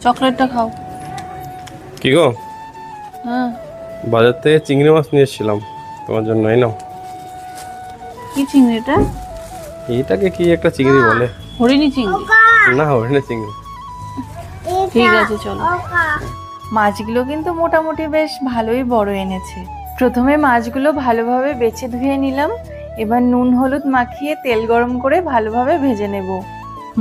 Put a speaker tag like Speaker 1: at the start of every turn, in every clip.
Speaker 1: চকলেটটা খাও।
Speaker 2: কি গো?
Speaker 1: হ্যাঁ।
Speaker 2: বাজার থেকে চিংড়ি মাছ নিয়ে এসেছিলাম তোমার জন্য, এই নাও।
Speaker 1: কি চিংড়িটা?
Speaker 2: এইটাকে কি একটা চিংড়ি বলে?
Speaker 1: হরিণী চিংড়ি?
Speaker 2: না, হরিণের চিংড়ি।
Speaker 1: ঠিক আছে চলো।
Speaker 3: মাছগুলো কিন্তু মোটামুটি বেশ ভালোই বড় এনেছে। প্রথমে মাছগুলো ভালোভাবে বেছে ধুয়ে নিলাম। এবার নুন হলুদ মাখিয়ে তেল গরম করে ভালোভাবে ভেজে নেব।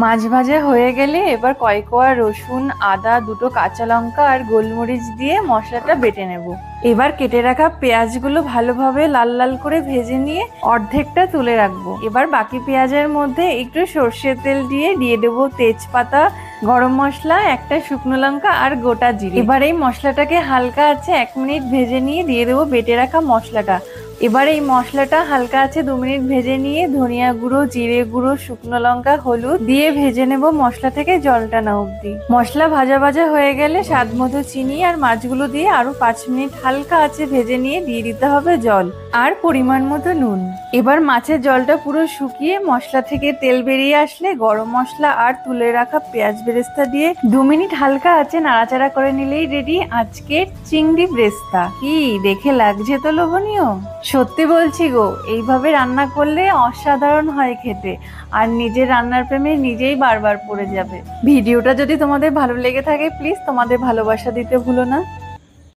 Speaker 3: মাছ ভাজা হয়ে গেলে এবার কয়েকোয়া রসুন, আদা, দুটো কাঁচা লঙ্কা আর গোলমরিচ দিয়ে মশলাটা বেটে নেব। এবার কেটে রাখা পেঁয়াজগুলো ভালোভাবে লাল লাল করে ভেজে নিয়ে অর্ধেকটা তুলে রাখবো। এবার বাকি পেঁয়াজের মধ্যে একটু সর্ষের তেল দিয়ে দেবো তেজপাতা, গরম মশলা, একটা শুকনো লঙ্কা আর গোটা জিরে। এবার এই মশলাটাকে হালকা আছে 1 মিনিট ভেজে নিয়ে দিয়ে দেবো বেটে রাখা মশলাটা। এবার এই মশলাটা হালকা আছে 2 মিনিট ভেজে নিয়ে ধনিয়া গুঁড়ো, জিরে গুঁড়ো, শুকনো লঙ্কা, হলুদ দিয়ে ভেজে নেব মশলা থেকে জল টানা অবধি। মশলা ভাজা ভাজা হয়ে গেলে স্বাদ মতো চিনি আর মাছগুলো দিয়ে আরো 5 মিনিট হালকা আছে ভেজে নিয়ে দিয়ে দিতে হবে জল আর পরিমাণ মতো নুন। এবার মাছের জলটা পুরো শুকিয়ে মশলা থেকে তেল বেরিয়ে আসলে গরম মশলা আর তুলে রাখা পেঁয়াজ বেরেস্তা দিয়ে 2 মিনিট হালকা আছে নাড়াচাড়া করে নিলেই রেডি আজকের চিংড়ি ব্রেস্তা। কি দেখে লাগছে তো লোভনীয়? সত্যি বলছি গো, এইভাবে রান্না করলে অসাধারণ হয় খেতে, আর নিজের রান্নার প্রেমে নিজেই বারবার পড়ে যাবে। ভিডিওটা যদি তোমাদের ভালো লেগে থাকে প্লিজ তোমাদের ভালোবাসা দিতে ভুলো না।